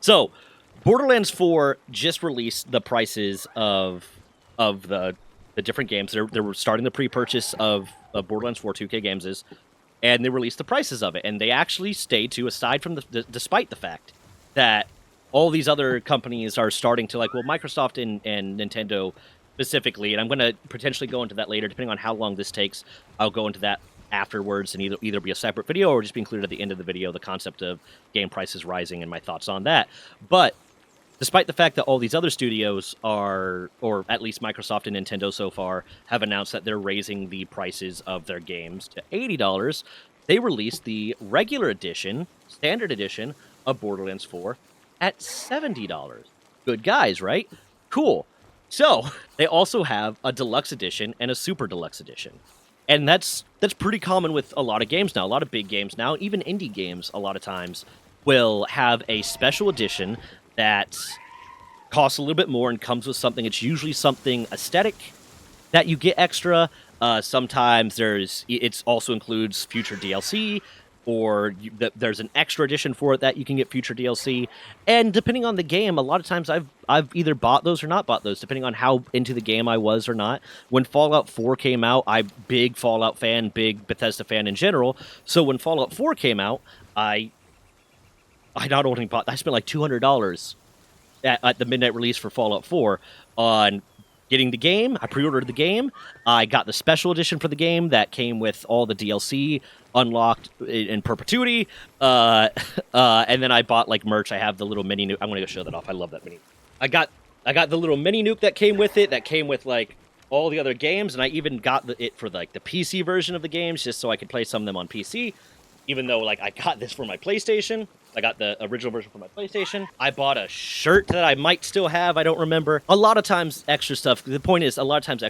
So, Borderlands 4 just released the prices of the different games. They're starting the pre-purchase of Borderlands 4 2K Games is, and they released the prices of it. And they actually stayed to, aside from despite the fact that all these other companies are starting to Microsoft and Nintendo specifically, and I'm going to potentially go into that later, depending on how long this takes. I'll go into that afterwards and either be a separate video or just be included at the end of the video, the concept of game prices rising and my thoughts on that. But despite the fact that all these other studios are, or at least Microsoft and Nintendo so far, have announced that they're raising the prices of their games to $80, they released the regular edition, standard edition of Borderlands 4 at $70. Good guys, right? Cool. So, they also have a deluxe edition and a super deluxe edition. And that's pretty common with a lot of games now. A lot of big games now, even indie games, a lot of times, will have a special edition that costs a little bit more and comes with something. It's usually something aesthetic that you get extra. Sometimes it also includes future DLC, or there's an extra edition for it that you can get future DLC. And depending on the game, a lot of times I've either bought those or not bought those, depending on how into the game I was or not. When Fallout 4 came out, I'm big Fallout fan, big Bethesda fan in general. So when Fallout 4 came out, I not only bought, I spent like $200 at the midnight release for Fallout 4 on getting the game. I pre-ordered the game. I got the special edition for the game that came with all the DLC unlocked in perpetuity. And then I bought like merch. I have the little mini nuke. I'm going to go show that off. I love that mini. I got the little mini nuke that came with it. That came with like all the other games, and I even got it for like the PC version of the games, just so I could play some of them on PC. Even though like I got this for my PlayStation. I got the original version for my PlayStation. I bought a shirt that I might still have. I don't remember. A lot of times, extra stuff. The point is, a lot of times,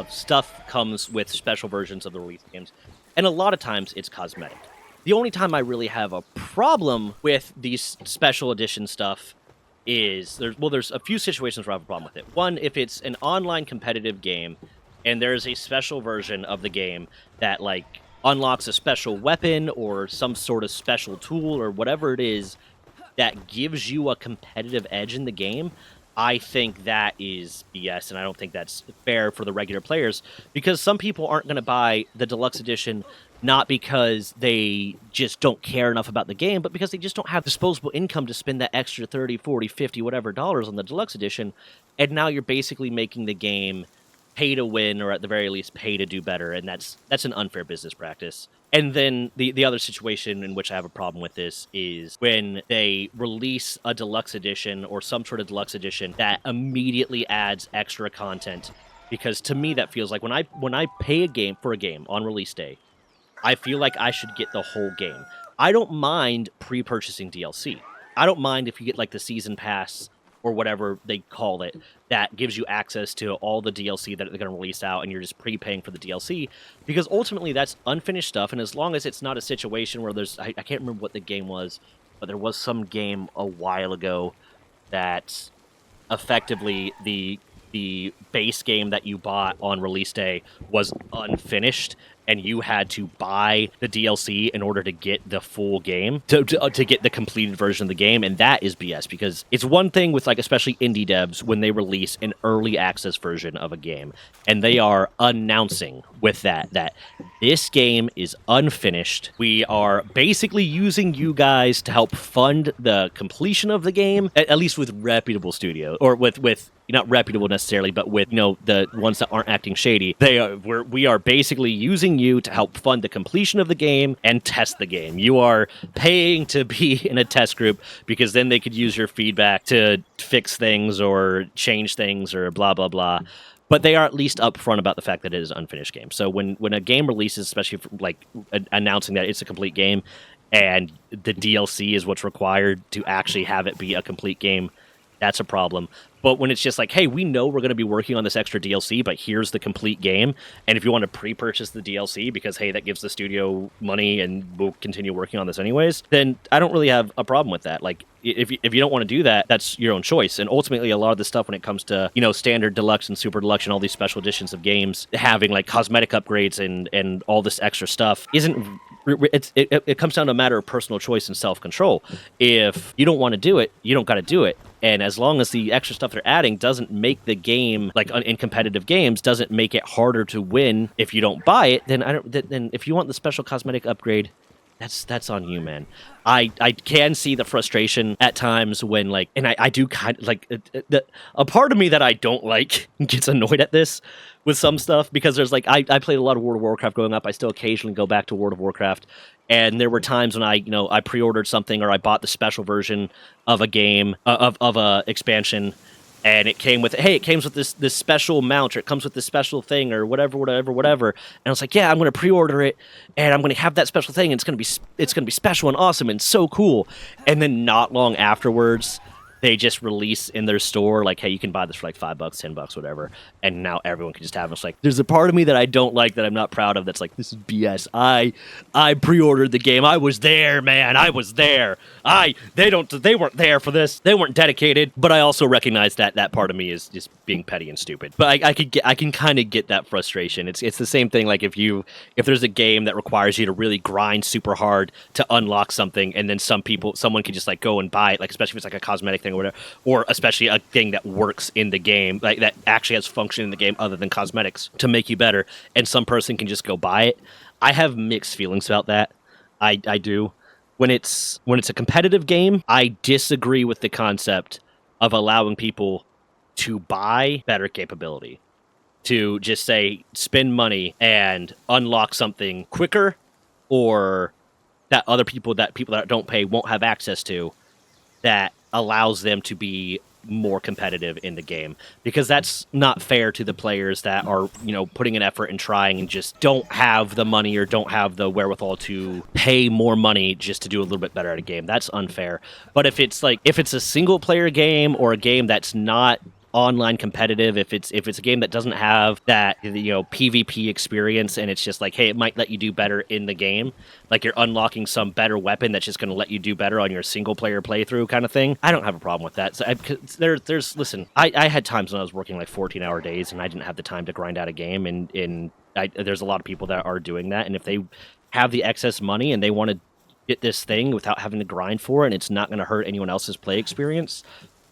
stuff comes with special versions of the release games, and a lot of times it's cosmetic. The only time I really have a problem with these special edition stuff is there's a few situations where I have a problem with it. One, if it's an online competitive game, and there's a special version of the game that like unlocks a special weapon or some sort of special tool or whatever it is that gives you a competitive edge in the game, I think that is BS, and I don't think that's fair for the regular players, because some people aren't going to buy the deluxe edition not because they just don't care enough about the game, but because they just don't have disposable income to spend that extra 30, 40, 50, whatever dollars on the deluxe edition, and now you're basically making the game pay to win, or at the very least pay to do better, and that's an unfair business practice. And then the other situation in which I have a problem with this is when they release a deluxe edition or some sort of deluxe edition that immediately adds extra content, because to me that feels like when I pay a game for a game on release day, I feel like I should get the whole game. I don't mind pre-purchasing DLC. I don't mind if you get like the season pass or whatever they call it, that gives you access to all the DLC that they're going to release out, and you're just prepaying for the DLC, because ultimately that's unfinished stuff, and as long as it's not a situation where there's, I can't remember what the game was, but there was some game a while ago that effectively the base game that you bought on release day was unfinished, and you had to buy the DLC in order to get the full game, to get the completed version of the game, and that is BS, because it's one thing with, like, especially indie devs, when they release an early access version of a game, and they are announcing with that this game is unfinished. We are basically using you guys to help fund the completion of the game, at least with reputable studios, or with not reputable necessarily, but with, you know, the ones that aren't acting shady. We are basically using you to help fund the completion of the game and test the game. You are paying to be in a test group because then they could use your feedback to fix things or change things or blah, blah, blah. But they are at least upfront about the fact that it is an unfinished game. So when a game releases, especially for, like, announcing that it's a complete game and the DLC is what's required to actually have it be a complete game, that's a problem. But when it's just like, hey, we know we're going to be working on this extra DLC, but here's the complete game, and if you want to pre-purchase the DLC because, hey, that gives the studio money and we'll continue working on this anyways, then I don't really have a problem with that. Like, if you don't want to do that, that's your own choice. And ultimately, a lot of the stuff when it comes to, you know, standard, deluxe, and super deluxe, and all these special editions of games having like cosmetic upgrades and all this extra stuff isn't it comes down to a matter of personal choice and self-control. If you don't want to do it, you don't got to do it. And as long as the extra stuff they're adding doesn't make the game, like in competitive games, doesn't make it harder to win if you don't buy it, then if you want the special cosmetic upgrade, that's on you, man. I can see the frustration at times when, like, and I do kind of like a part of me that I don't like gets annoyed at this with some stuff, because there's like I played a lot of World of Warcraft growing up. I still occasionally go back to World of Warcraft, and there were times when I pre-ordered something, or I bought the special version of a game of a expansion, and it came with this special mount, or it comes with this special thing, or whatever. And I was like, yeah, I'm going to pre-order it, and I'm going to have that special thing, and it's going to be special and awesome and so cool. And then not long afterwards, they just release in their store, like, hey, you can buy this for like $5, $10, whatever, and now everyone can just have it. It's like, there's a part of me that I don't like, that I'm not proud of, that's like, this is BS. I pre-ordered the game. I was there, man. I was there. They weren't there for this. They weren't dedicated. But I also recognize that part of me is just being petty and stupid. But I can kind of get that frustration. It's the same thing, like if there's a game that requires you to really grind super hard to unlock something, and then someone can just like go and buy it, like especially if it's like a cosmetic thing or whatever, or especially a thing that works in the game, like that actually has function in the game other than cosmetics to make you better, and some person can just go buy it. I have mixed feelings about that. I do. When it's a competitive game, I disagree with the concept of allowing people to buy better capability, to just say spend money and unlock something quicker, or that people that don't pay won't have access to, that allows them to be more competitive in the game, because that's not fair to the players that are, putting an effort and trying and just don't have the money or don't have the wherewithal to pay more money just to do a little bit better at a game. That's unfair. But if it's a single player game, or a game that's not online competitive, if it's a game that doesn't have that PvP experience, and it's just like, hey, it might let you do better in the game, like you're unlocking some better weapon that's just going to let you do better on your single player playthrough kind of thing, I don't have a problem with that. So listen, I had times when I was working like 14-hour days and I didn't have the time to grind out a game, and there's a lot of people that are doing that, and if they have the excess money and they want to get this thing without having to grind for it, and it's not going to hurt anyone else's play experience,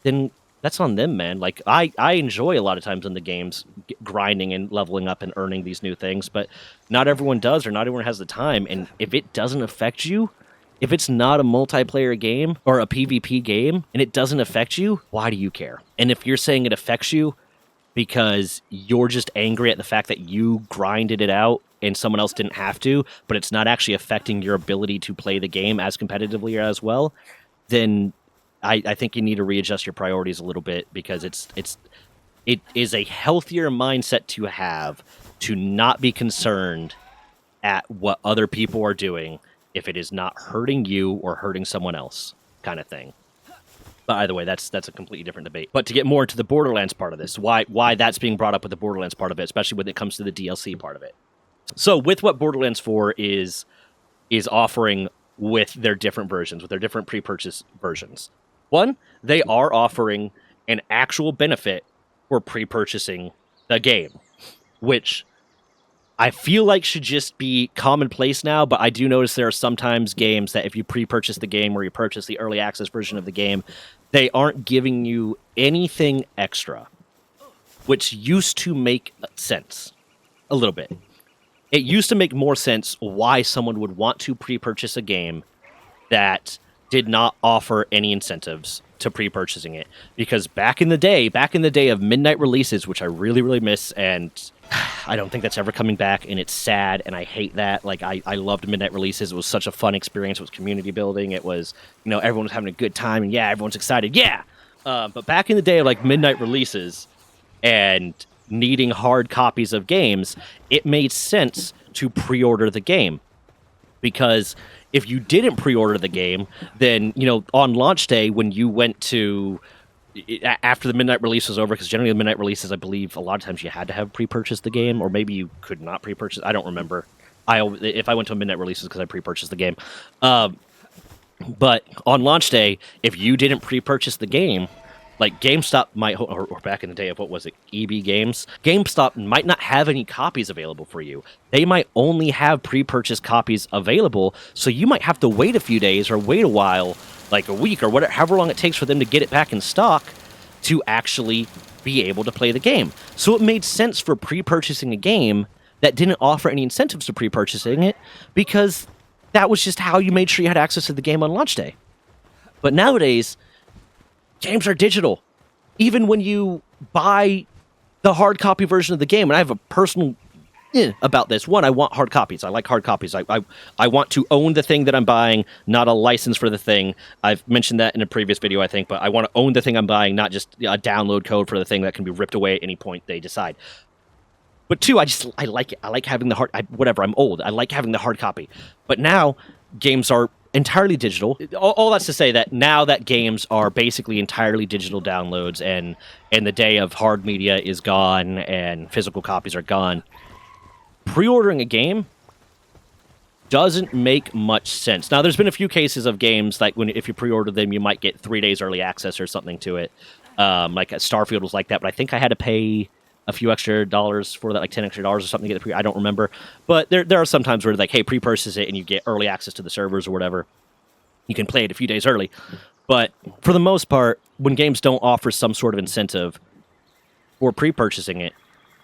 then that's on them, man. Like, I enjoy a lot of times in the games grinding and leveling up and earning these new things, but not everyone does, or not everyone has the time. And if it doesn't affect you, if it's not a multiplayer game or a PvP game and it doesn't affect you, why do you care? And if you're saying it affects you because you're just angry at the fact that you grinded it out and someone else didn't have to, but it's not actually affecting your ability to play the game as competitively or as well, then I think you need to readjust your priorities a little bit, because it is a healthier mindset to have, to not be concerned at what other people are doing if it is not hurting you or hurting someone else, kind of thing. But either way, that's a completely different debate. But to get more into the Borderlands part of this, why that's being brought up with the Borderlands part of it, especially when it comes to the DLC part of it. So with what Borderlands 4 is offering with their different versions, with their different pre-purchase versions. One, they are offering an actual benefit for pre-purchasing the game, which I feel like should just be commonplace now, but I do notice there are sometimes games that if you pre-purchase the game, or you purchase the early access version of the game, they aren't giving you anything extra, which used to make sense a little bit. It used to make more sense why someone would want to pre-purchase a game that did not offer any incentives to pre-purchasing it, because back in the day of midnight releases, which I really, really miss, and I don't think that's ever coming back, and it's sad, and I hate that. Like, I loved midnight releases. It was such a fun experience. It was community building. It was, everyone was having a good time, and yeah, everyone's excited. Yeah. But back in the day of like midnight releases and needing hard copies of games, it made sense to pre-order the game, because if you didn't pre-order the game, then, on launch day, when you went to, after the midnight release was over, because generally the midnight releases, I believe, a lot of times you had to have pre-purchased the game, or maybe you could not pre-purchase. I don't remember. If I went to a midnight release, it's because I pre-purchased the game. But on launch day, if you didn't pre-purchase the game, Like GameStop might, or back in the day of what was it, EB Games, GameStop might not have any copies available for you. They might only have pre-purchase copies available, so you might have to wait a few days or wait a while, like a week or whatever, however long it takes for them to get it back in stock to actually be able to play the game. So it made sense for pre-purchasing a game that didn't offer any incentives to pre-purchasing it, because that was just how you made sure you had access to the game on launch day. But nowadays, games are digital. Even when you buy the hard copy version of the game, and I have a personal about this. One, I want hard copies. I like hard copies. I want to own the thing that I'm buying, not a license for the thing. I've mentioned that in a previous video, I think, but I want to own the thing I'm buying, not just a download code for the thing that can be ripped away at any point they decide. But two, I like it. I like having the hard, whatever, I'm old. I like having the hard copy. But now, games are entirely digital. All that's to say that now that games are basically entirely digital downloads, and the day of hard media is gone and physical copies are gone, pre-ordering a game doesn't make much sense. Now, there's been a few cases of games like if you pre-order them, you might get 3 days early access or something to it. Like Starfield was like that, but I think I had to pay a few extra dollars for that, like $10 extra or something to get the pre. I don't remember, but there are some times where like, hey, pre-purchase it and you get early access to the servers or whatever. You can play it a few days early, but for the most part, when games don't offer some sort of incentive for pre-purchasing it,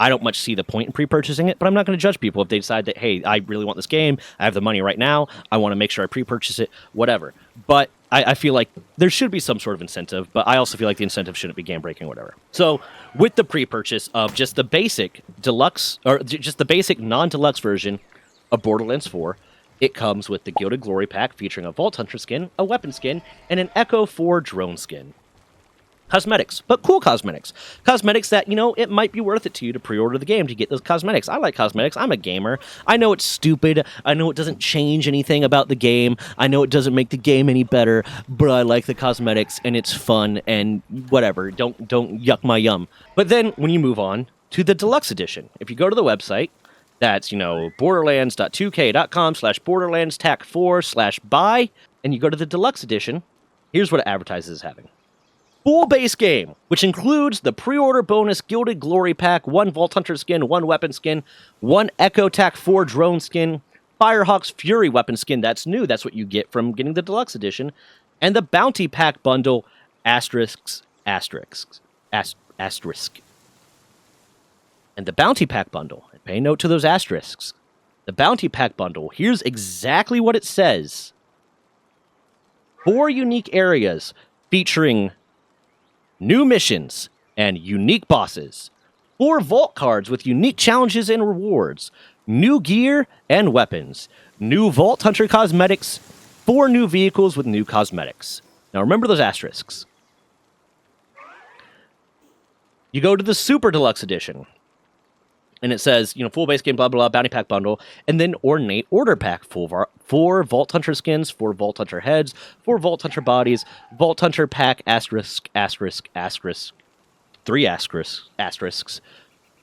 I don't much see the point in pre-purchasing it. But I'm not going to judge people if they decide that, hey, I really want this game, I have the money right now, I want to make sure I pre-purchase it, whatever. But I feel like there should be some sort of incentive, but I also feel like the incentive shouldn't be game breaking or whatever. So with the pre-purchase of just the basic deluxe, or just the basic non-deluxe version of Borderlands 4, it comes with the Gilded Glory pack featuring a Vault Hunter skin, a weapon skin, and an Echo 4 drone skin. Cosmetics, but cool cosmetics. Cosmetics that, it might be worth it to you to pre-order the game to get those cosmetics. I like cosmetics. I'm a gamer. I know it's stupid. I know it doesn't change anything about the game. I know it doesn't make the game any better, but I like the cosmetics, and it's fun, and whatever. Don't yuck my yum. But then, when you move on to the deluxe edition, if you go to the website, that's, borderlands.2k.com/borderlandstac4/buy, and you go to the deluxe edition, here's what it advertises as having. Full base game, which includes the pre-order bonus Gilded Glory pack, 1 Vault Hunter skin, 1 weapon skin, 1 Echo TAC 4 drone skin, Firehawk's Fury weapon skin, that's new, that's what you get from getting the deluxe edition, and the Bounty Pack bundle, asterisk. And the Bounty Pack bundle, and pay note to those asterisks, the Bounty Pack bundle, here's exactly what it says. 4 unique areas featuring new missions and unique bosses, 4 vault cards with unique challenges and rewards, new gear and weapons, new Vault Hunter cosmetics, 4 new vehicles with new cosmetics. Now remember those asterisks. You go to the Super Deluxe Edition, and it says, full base game, blah, blah, blah, Bounty Pack bundle, and then Ornate Order Pack, 4 Vault Hunter skins, 4 Vault Hunter heads, 4 Vault Hunter bodies, Vault Hunter pack, asterisk, 3 asterisks,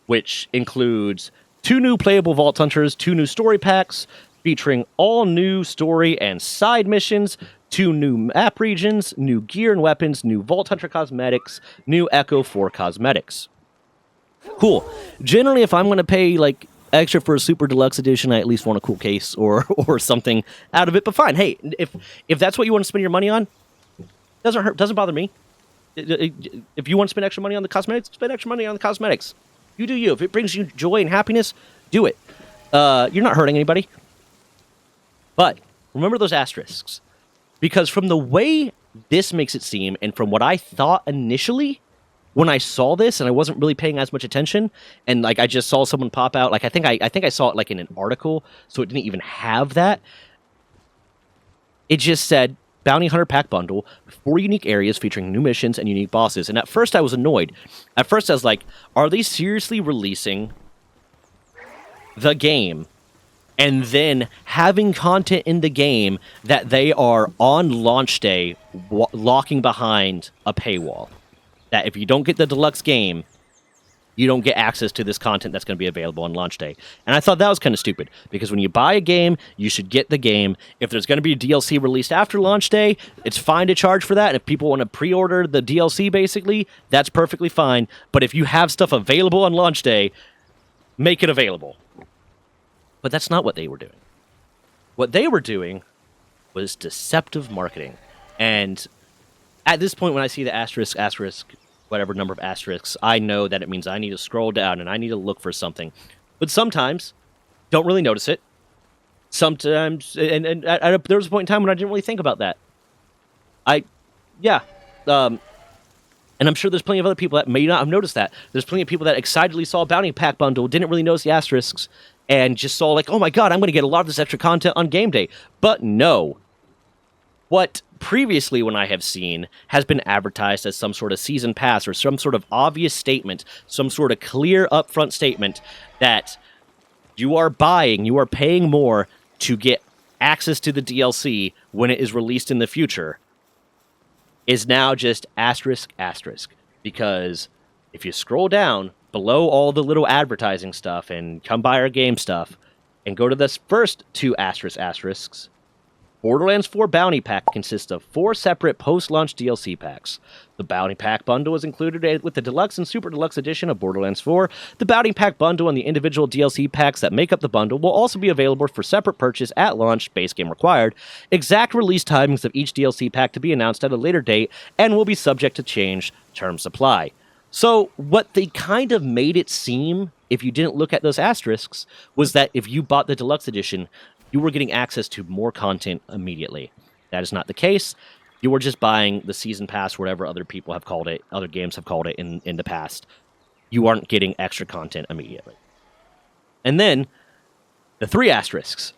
which includes 2 new playable Vault Hunters, 2 new story packs, featuring all new story and side missions, 2 new map regions, new gear and weapons, new Vault Hunter cosmetics, new Echo 4 cosmetics. Cool. Generally, if I'm going to pay extra for a Super Deluxe Edition, I at least want a cool case or something out of it. But fine, hey, if that's what you want to spend your money on, doesn't hurt, doesn't bother me. If you want to spend extra money on the cosmetics, spend extra money on the cosmetics. You do you. If it brings you joy and happiness, do it. You're not hurting anybody. But remember those asterisks, because from the way this makes it seem, and from what I thought initially when I saw this, and I wasn't really paying as much attention, and I just saw someone pop out, I think I saw it in an article, so it didn't even have that. It just said Bounty Hunter Pack Bundle, 4 unique areas featuring new missions and unique bosses. And at first I was annoyed. At first I was like, are they seriously releasing the game and then having content in the game that they are on launch day locking behind a paywall? That if you don't get the deluxe game, you don't get access to this content that's going to be available on launch day. And I thought that was kind of stupid, because when you buy a game, you should get the game. If there's going to be DLC released after launch day, it's fine to charge for that. And if people want to pre-order the DLC, basically, that's perfectly fine. But if you have stuff available on launch day, make it available. But that's not what they were doing. What they were doing was deceptive marketing. And at this point, when I see the asterisk, whatever number of asterisks, I know that it means I need to scroll down and I need to look for something. But sometimes, don't really notice it. Sometimes, and there was a point in time when I didn't really think about that. And I'm sure there's plenty of other people that may not have noticed that. There's plenty of people that excitedly saw a Bounty Pack bundle, didn't really notice the asterisks, and just saw like, oh my god, I'm going to get a lot of this extra content on game day. But no. What previously, when I have seen, has been advertised as some sort of season pass or some sort of obvious statement, some sort of clear upfront statement that you are paying more to get access to the DLC when it is released in the future, is now just asterisk. Because if you scroll down below all the little advertising stuff and come by our game stuff and go to this first two asterisks, Borderlands 4 Bounty Pack consists of 4 separate post-launch DLC packs. The Bounty Pack bundle is included with the Deluxe and Super Deluxe edition of Borderlands 4. The Bounty Pack bundle and the individual DLC packs that make up the bundle will also be available for separate purchase at launch, base game required. Exact release timings of each DLC pack to be announced at a later date and will be subject to change, terms apply. So what they kind of made it seem, if you didn't look at those asterisks, was that if you bought the Deluxe edition, you were getting access to more content immediately. That is not the case. You were just buying the season pass, whatever other people have called it, other games have called it in the past. You aren't getting extra content immediately. And then, the 3 asterisks.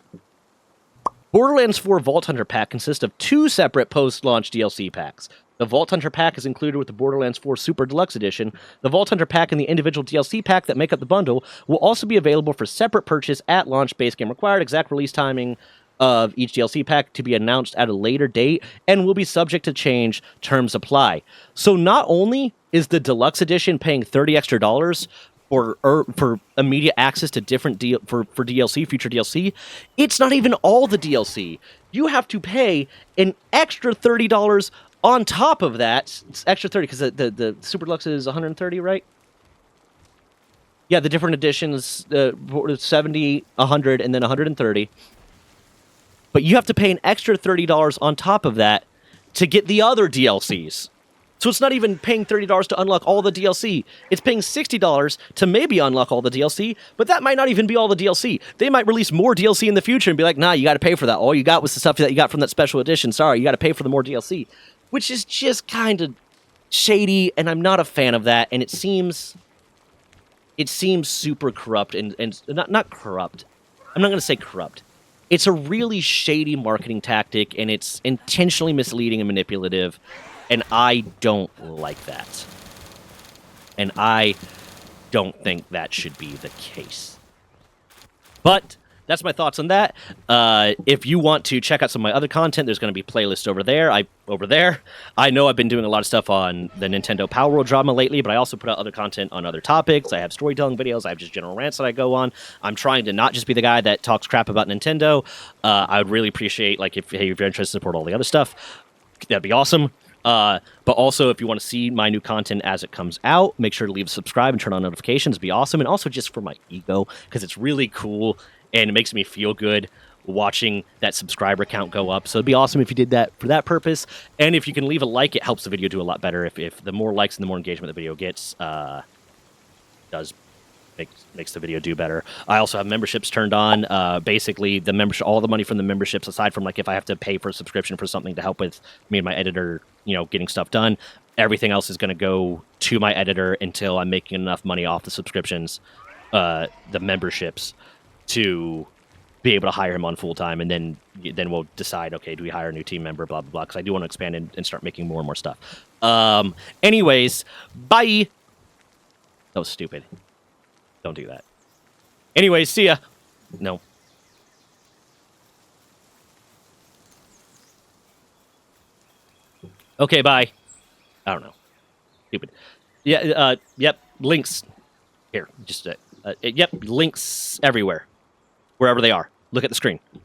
Borderlands 4 Vault Hunter Pack consists of 2 separate post-launch DLC packs. The Vault Hunter Pack is included with the Borderlands 4 Super Deluxe Edition. The Vault Hunter Pack and the individual DLC pack that make up the bundle will also be available for separate purchase at launch, base game required. Exact release timing of each DLC pack to be announced at a later date and will be subject to change, terms apply. So not only is the Deluxe Edition paying $30 extra for immediate access to different for DLC, future DLC, it's not even all the DLC. You have to pay an extra $30 on top of that. It's extra 30 because the Super Deluxe is 130, right? Yeah, the different editions, 70, 100, and then 130. But you have to pay an extra $30 on top of that to get the other DLCs. So it's not even paying $30 to unlock all the DLC. It's paying $60 to maybe unlock all the DLC, but that might not even be all the DLC. They might release more DLC in the future and be like, nah, you got to pay for that. All you got was the stuff that you got from that special edition. Sorry, you got to pay for the more DLC. Which is just kind of shady, and I'm not a fan of that, and it seems super corrupt, and not corrupt. I'm not going to say corrupt. It's a really shady marketing tactic, and it's intentionally misleading and manipulative, and I don't like that. And I don't think that should be the case. But that's my thoughts on that. If you want to check out some of my other content, there's going to be playlists over there. I know I've been doing a lot of stuff on the Nintendo Power World drama lately, but I also put out other content on other topics. I have storytelling videos. I have just general rants that I go on. I'm trying to not just be the guy that talks crap about Nintendo. I would really appreciate, like, if you're interested to support all the other stuff, that'd be awesome. But also, if you want to see my new content as it comes out, make sure to leave a subscribe and turn on notifications. It'd be awesome. And also just for my ego, because it's really cool and it makes me feel good watching that subscriber count go up. So it'd be awesome if you did that for that purpose. And if you can leave a like, it helps the video do a lot better. If the more likes and the more engagement the video gets, makes the video do better. I also have memberships turned on. Basically, the membership, all the money from the memberships, aside from like if I have to pay for a subscription for something to help with me and my editor, getting stuff done, everything else is going to go to my editor until I'm making enough money off the subscriptions, the memberships, to be able to hire him on full time, and then we'll decide, okay, do we hire a new team member, blah blah blah, because I do want to expand and start making more and more stuff. Anyways, bye. That was stupid. Don't do that. Anyways, see ya. No. Okay, bye. I don't know. Stupid. Yeah, yep, links. Here, just yep, links everywhere, wherever they are. Look at the screen.